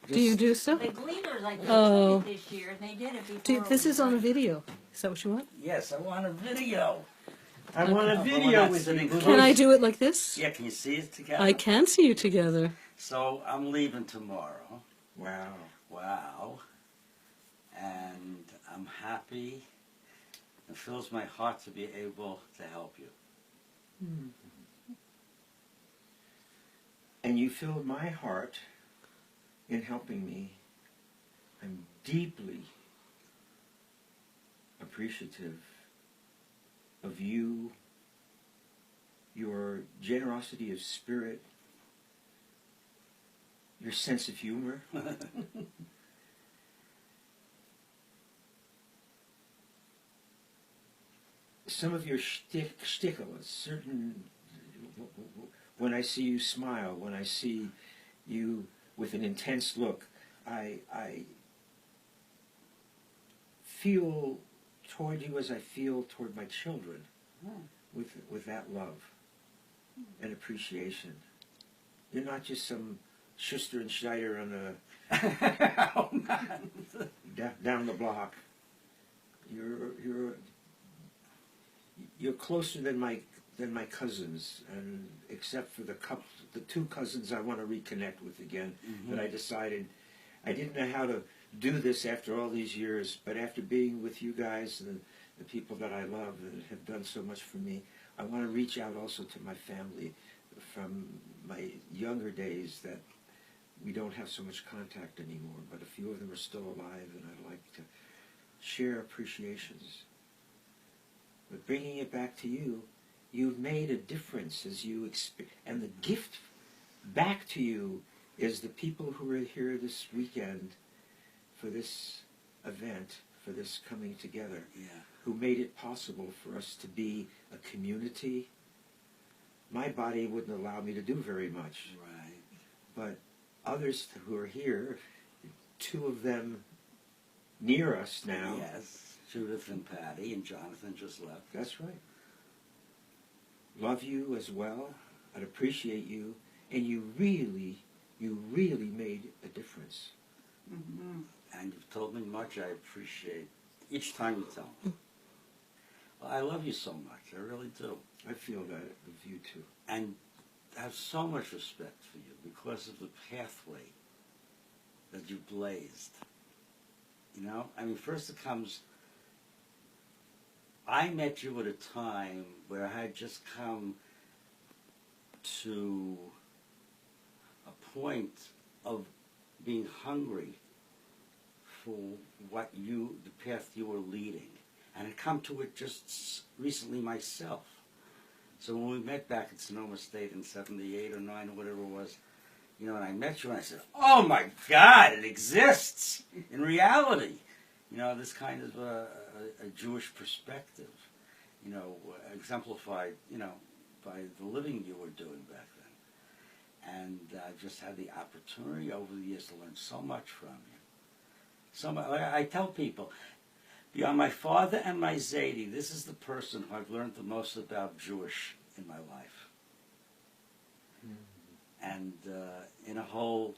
Do you do so? The Gleaners, I think, Oh. did it this year, and they did it before. This is on a video. Is that what you want? Yes, I want a video. I want a But we're video not with sitting you. Can I do it like this? Yeah, can you see it together? I can see you together. So I'm leaving tomorrow. Wow. Wow. And I'm happy. It fills my heart to be able to help you. And you filled my heart in helping me. I'm deeply appreciative of you, your generosity of spirit, your sense of humor. Some of your shtickle, a certain, when I see you smile, when I see you with an intense look, I feel toward you as I feel toward my children, with that love and appreciation. You're not just some Schuster and Schneider on the down the block. You're closer than my cousins, and except for the two cousins I want to reconnect with again. But I decided I didn't know how to do this after all these years. But after being with you guys and the people that I love that have done so much for me, I want to reach out also to my family from my younger days that we don't have so much contact anymore. But a few of them are still alive, and I'd like to share appreciations. But bringing it back to you, you've made a difference as you and the gift back to you is the people who are here this weekend for this event, for this coming together, who made it possible for us to be a community. My body wouldn't allow me to do very much. Right. But others who are here, two of them near us now. Yes. Judith and Patty, and Jonathan just left. That's right. Love you as well. I'd appreciate you. And you really made a difference. And you've told me much. I appreciate each time you tell me. Well, I love you so much. I really do. I feel that of you too. And I have so much respect for you because of the pathway that you blazed. You know? I mean, first it comes... I met you at a time where I had just come to a point of being hungry for the path you were leading. And I'd come to it just recently myself. So when we met back in Sonoma State in 78 or 9 or whatever it was, you know, and I met you and I said, oh my God, it exists in reality. You know, this kind of a Jewish perspective, you know, exemplified, you know, by the living you were doing back then. And I just had the opportunity over the years to learn so much from you. So much, I tell people, beyond my father and my Zadie, this is the person who I've learned the most about Jewish in my life. And in a whole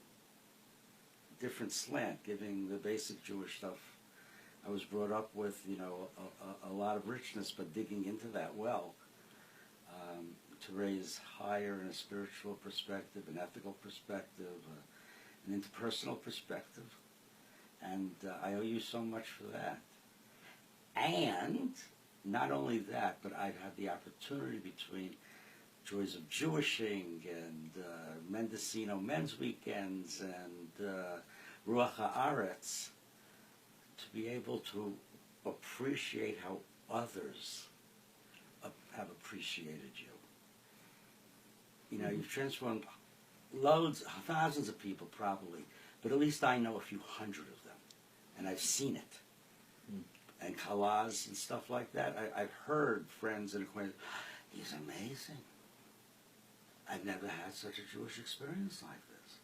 different slant, giving the basic Jewish stuff I was brought up with, you know, a lot of richness, but digging into that well to raise higher in a spiritual perspective, an ethical perspective, an interpersonal perspective. And I owe you so much for that. And not only that, but I've had the opportunity between Joys of Jewishing and Mendocino Men's Weekends and Ruach HaAretz to be able to appreciate how others have appreciated you. You know, you've transformed loads, thousands of people probably, but at least I know a few hundred of them, and I've seen it. And kalaz and stuff like that, I've heard friends and acquaintances, he's amazing. I've never had such a Jewish experience like this.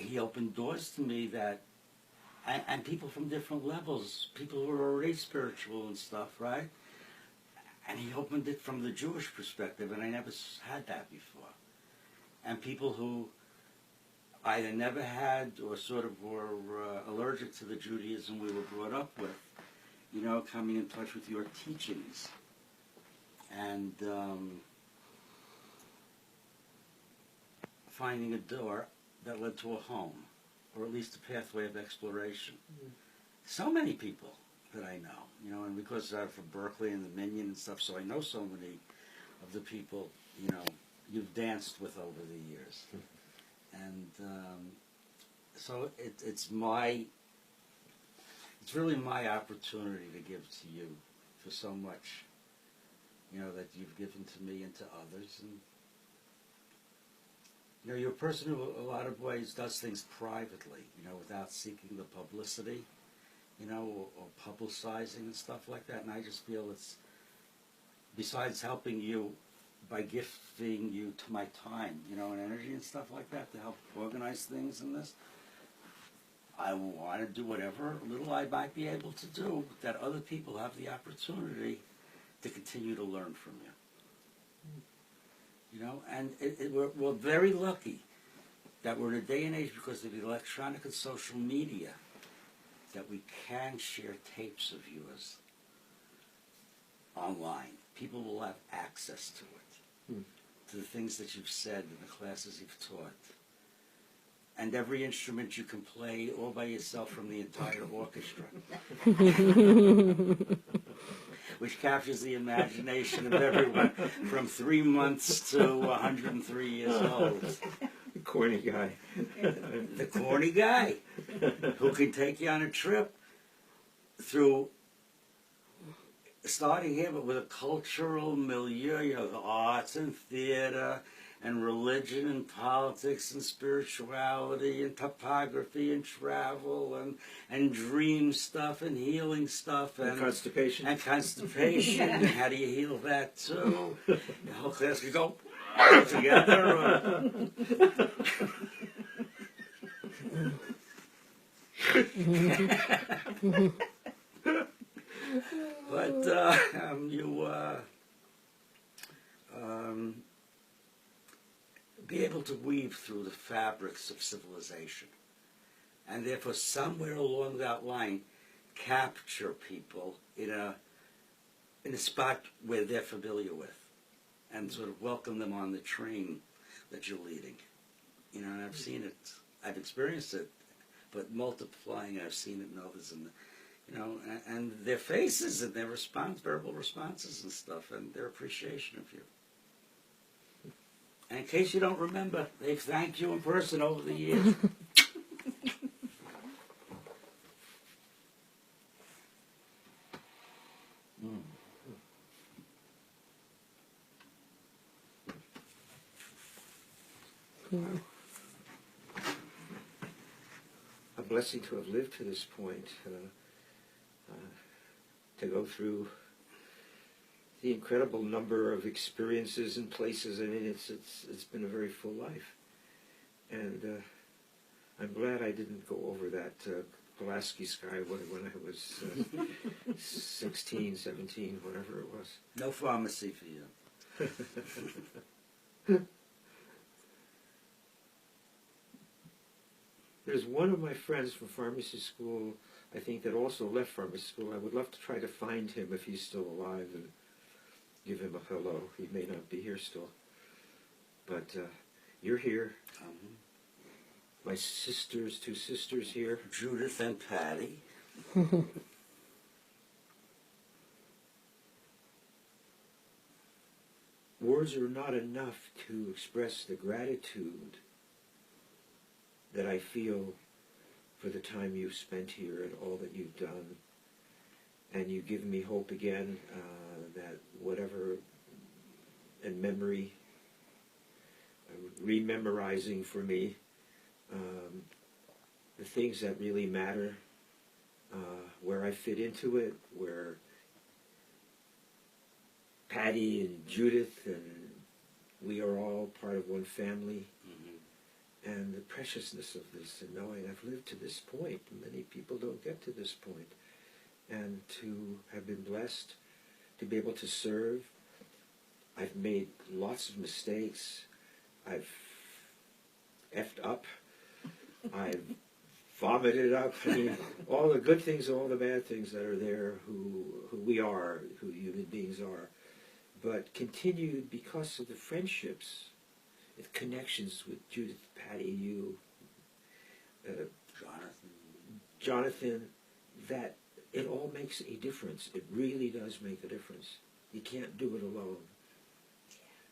He opened doors to me that, and people from different levels, people who are already spiritual and stuff, right? And he opened it from the Jewish perspective, and I never had that before. And people who either never had or sort of were allergic to the Judaism we were brought up with, you know, coming in touch with your teachings. And finding a door that led to a home, or at least a pathway of exploration. So many people that I know, you know, and because I'm from Berkeley and the Minion and stuff, so I know so many of the people, you know, you've danced with over the years. And so it's really my opportunity to give to you for so much, you know, that you've given to me and to others. And you know, you're a person who, a lot of ways, does things privately, you know, without seeking the publicity, you know, or publicizing and stuff like that. And I just feel it's, besides helping you by gifting you to my time, you know, and energy and stuff like that to help organize things in this, I want to do whatever little I might be able to do that other people have the opportunity to continue to learn from you. You know, and we're very lucky that we're in a day and age, because of the electronic and social media, that we can share tapes of yours online. People will have access to it, to the things that you've said and the classes you've taught. And every instrument you can play all by yourself from the entire orchestra. Which captures the imagination of everyone from 3 months to 103 years old. The corny guy. The corny guy who can take you on a trip through, starting here, but with a cultural milieu, you know, the arts and theater and religion and politics and spirituality and topography and travel and dream stuff and healing stuff And constipation. and constipation. How do you heal that too? The whole class could go together. But you be able to weave through the fabrics of civilization, and therefore somewhere along that line capture people in a spot where they're familiar with, and sort of welcome them on the train that you're leading. You know, and I've seen it, I've experienced it, but multiplying, I've seen it in others, and you know, and their faces and their verbal responses and stuff, and their appreciation of you. And in case you don't remember, they've thanked you in person over the years. A blessing to have lived to this point, to go through the incredible number of experiences and places. I mean, it's been a very full life, and I'm glad I didn't go over that Pulaski Sky when I was 16, 17, whatever it was. No pharmacy for you. There's one of my friends from pharmacy school, I think, that also left pharmacy school. I would love to try to find him if he's still alive and give him a hello. He may not be here still. But you're here. My sisters, 2 sisters here. Judith and Patty. Words are not enough to express the gratitude that I feel for the time you've spent here and all that you've done. And you give me hope again that whatever, and memory, rememorizing for me the things that really matter, where I fit into it, where Patty and Judith and we are all part of one family. And the preciousness of this, and knowing I've lived to this point. Many people don't get to this point. And to have been blessed to be able to serve. I've made lots of mistakes. I've effed up. I've vomited up. I mean, all the good things, all the bad things that are there, who we are, who human beings are, but continued because of the friendships, the connections with Judith, Patty, you, Jonathan, that it all makes a difference. It really does make a difference. You can't do it alone.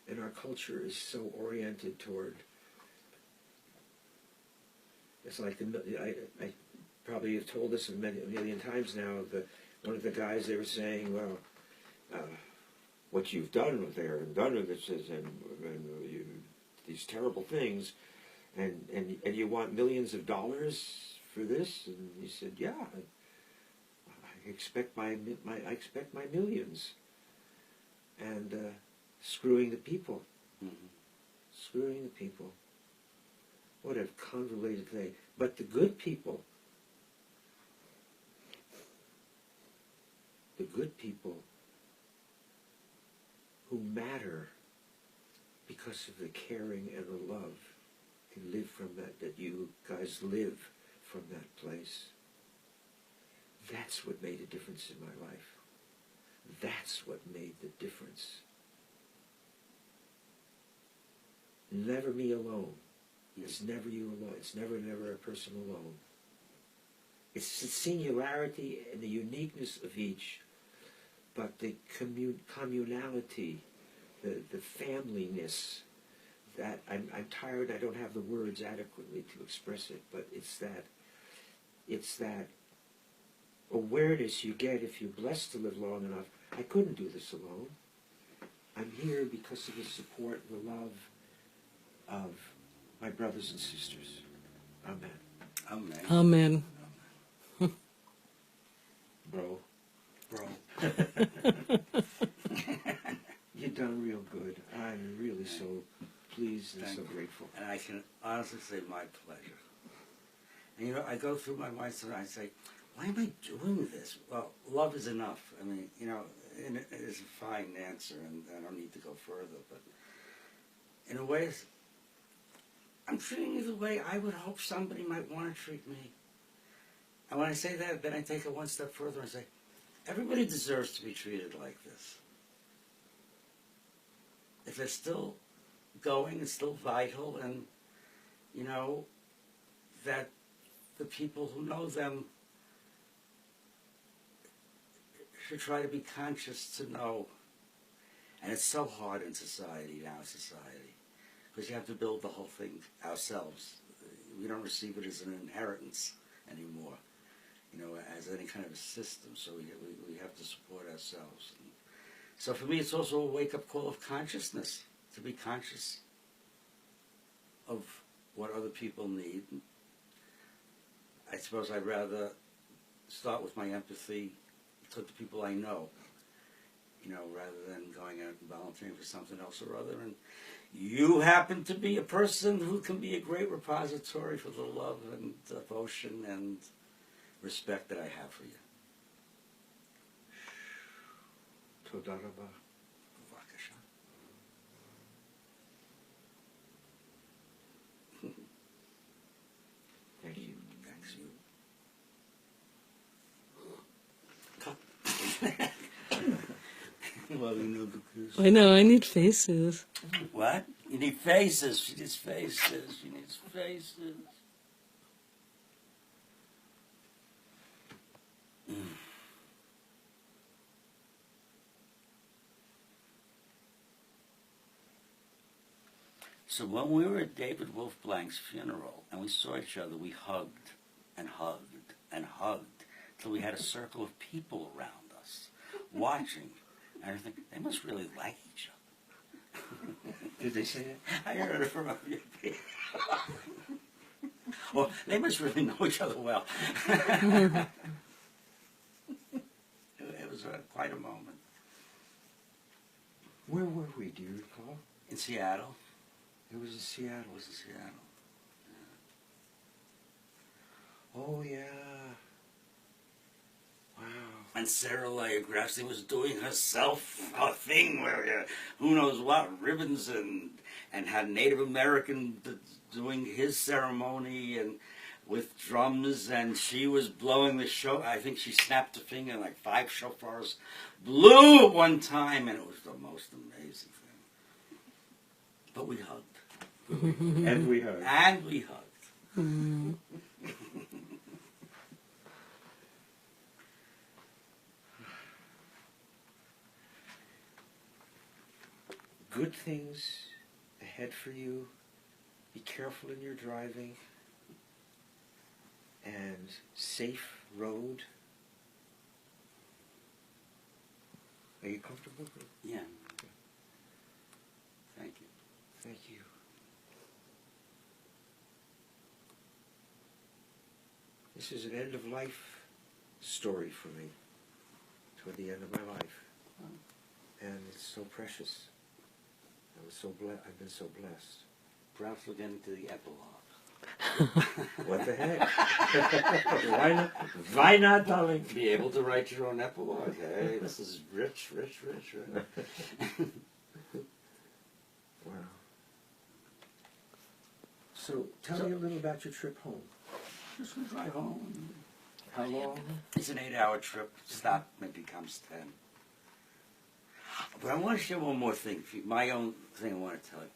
And our culture is so oriented toward, it's like, I probably have told this a million times now, one of the guys, they were saying, well, what you've done with there and done with this and you, these terrible things, and you want millions of dollars for this? And he said, yeah, I expect my millions. And screwing the people. Mm-hmm. Screwing the people. What a convoluted thing. But the good people, who matter because of the caring and the love, can live from that you guys live from that place. That's what made a difference in my life. That's what made the difference. Never me alone. It's never you alone. It's never a person alone. It's the singularity and the uniqueness of each, but the communality, the familyness, that I'm tired, I don't have the words adequately to express it, but it's that awareness you get if you're blessed to live long enough. I couldn't do this alone. I'm here because of the support, the love of my brothers and sisters. Amen. Amen. Amen. Bro, Bro. you've done real good. I'm really so pleased and Thank so you. grateful. And I can honestly say my pleasure. And you know, I go through my mind and I say, why am I doing this? Well, love is enough. I mean, you know, and it is a fine answer, and I don't need to go further, but in a way, I'm treating you the way I would hope somebody might want to treat me. And when I say that, then I take it one step further and say, everybody deserves to be treated like this. If it's still going, it's still vital, and, you know, that the people who know them should try to be conscious to know. And it's so hard in society, in our society, because you have to build the whole thing ourselves. We don't receive it as an inheritance anymore, you know, as any kind of a system, so we have to support ourselves. And so for me, it's also a wake-up call of consciousness, to be conscious of what other people need. I suppose I'd rather start with my empathy to the people I know, you know, rather than going out and volunteering for something else or other. And you happen to be a person who can be a great repository for the love and devotion and respect that I have for you. Toda raba. Bevakasha. Thank you. Thanks, you. Well, you know, because I know, I need faces. what? You need faces. She needs faces. She needs faces. So when we were at David Wolf Blank's funeral and we saw each other, we hugged and hugged and hugged till we had a circle of people around us watching. And I think they must really like each other. Did they say that? I heard it from a few people. Well, they must really know each other well. It was quite a moment. Where were we? Do you recall? In Seattle. It was in Seattle. It was in Seattle. Oh, yeah. Wow. And Sarah Leah Grafstein was doing herself a thing where who knows what, ribbons and had Native American doing his ceremony, and with drums, and she was blowing the show. I think she snapped a finger, and like 5 shofars blew at one time, and it was the most amazing thing. But we hugged. And we heard. And we hugged. Mm. Good things ahead for you. Be careful in your driving. And safe road. Are you comfortable? Yeah. Thank you. Thank you. This is an end of life story for me. Toward the end of my life. And it's so precious. I've been so blessed. Perhaps we'll get into the epilogue. What the heck? Why not? Why not, darling? Be able to write your own epilogue. Hey, this is rich. Wow. So, tell me a little about your trip home. Just gonna drive home. How long? It's an 8-hour trip. Stop maybe comes 10. But I want to share one more thing. My own thing I want to tell you.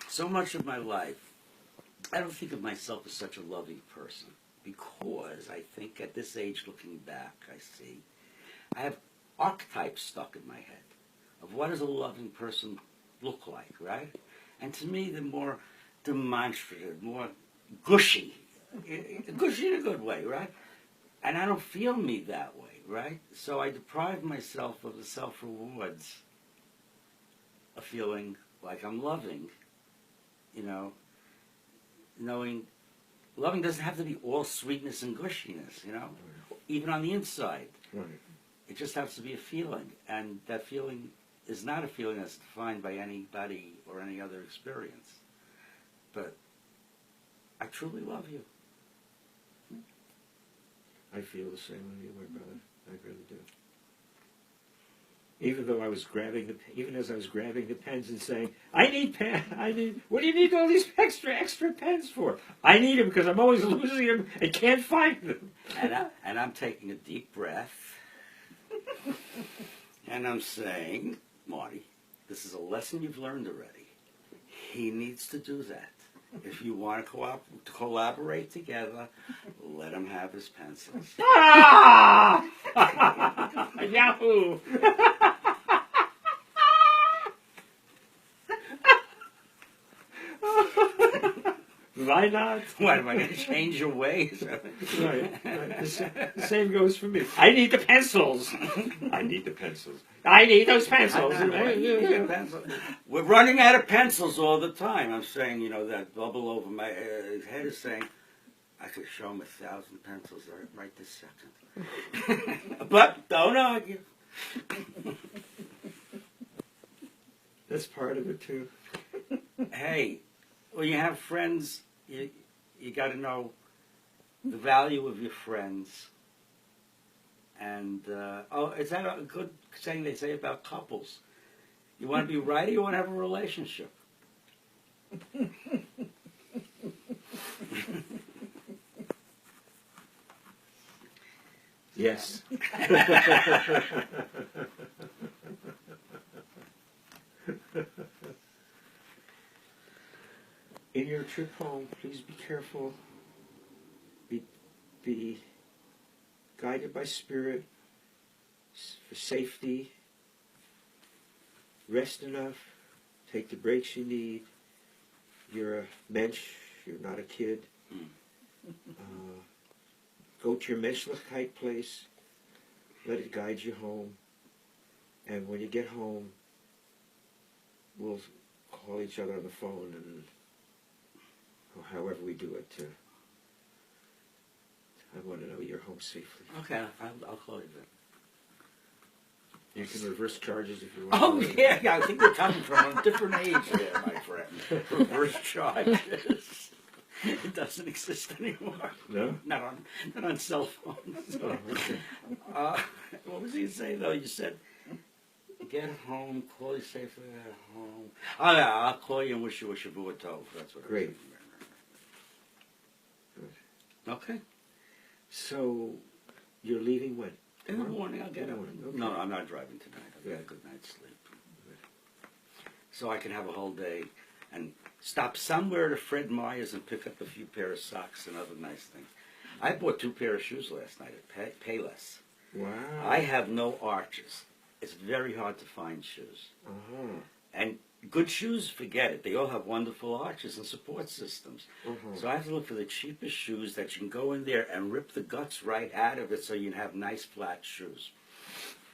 So much of my life, I don't think of myself as such a loving person because I think at this age, looking back, I see I have archetypes stuck in my head of what does a loving person look like, right? And to me, they're more demonstrative, more gushy. Gushy in a good way, right? And I don't feel me that way, right? So I deprive myself of the self-rewards of feeling like I'm loving, you know, knowing loving doesn't have to be all sweetness and gushiness, you know, even on the inside. Right. It just has to be a feeling, and that feeling is not a feeling that's defined by anybody or any other experience. But I truly love you. I feel the same with you, my brother. I really do. Even though I was even as I was grabbing the pens and saying, what do you need all these extra pens for? I need them because I'm always losing them and can't find them. And I'm taking a deep breath, and I'm saying, Marty, this is a lesson you've learned already. He needs to do that. If you want to collaborate together, let him have his pencils. Ah! Yahoo! Why not? What, am I going to change your ways? Right. The same goes for me. I need the pencils. I need the pencils. I need those pencils. We're running out of pencils all the time. I'm saying, that bubble over my head is saying, I could show him 1,000 pencils right this second. But don't argue. That's part of it, too. Hey, when you have friends, you got to know the value of your friends. And, is that a good saying they say about couples? You want to be right or you want to have a relationship? Yes. In your trip home, please be careful. Be guided by spirit for safety. Rest enough. Take the breaks you need. You're a mensch. You're not a kid. Go to your menschlichkeit place. Let it guide you home. And when you get home, we'll call each other on the phone and or however we do it. I want to know you're home safely. Okay, I'll call you then. You can reverse charges if you want. Oh, yeah, I think we're coming from a different age there, my friend. Reverse charges. It doesn't exist anymore. No? Not on cell phones. Oh, okay. What was he saying, though? You said, get home, call you safely at home. Oh, yeah, I'll call you and wish you a Shavua Tov. That's what Great. I was Okay. So, you're leaving when? In the morning I'll get In the up. morning, okay. No, I'm not driving tonight. I'll get a good night's sleep. So I can have a whole day and stop somewhere at Fred Meyer's and pick up a few pair of socks and other nice things. I bought 2 pair of shoes last night at Payless. Wow. I have no arches. It's very hard to find shoes. Uh-huh. And good shoes, forget it. They all have wonderful arches and support systems. Uh-huh. So I have to look for the cheapest shoes that you can go in there and rip the guts right out of it so you can have nice flat shoes.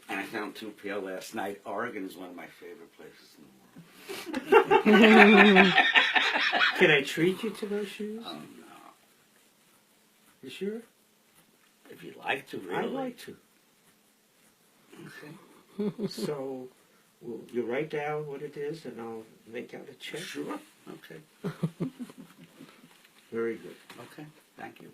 And I found 2 pair last night. Oregon is one of my favorite places in the world. Can I treat you to those shoes? Oh, no. You sure? If you'd like to, really. I'd like to. Okay. So, well, you write down what it is, and I'll make out a check. Sure. Okay. Very good. Okay. Thank you.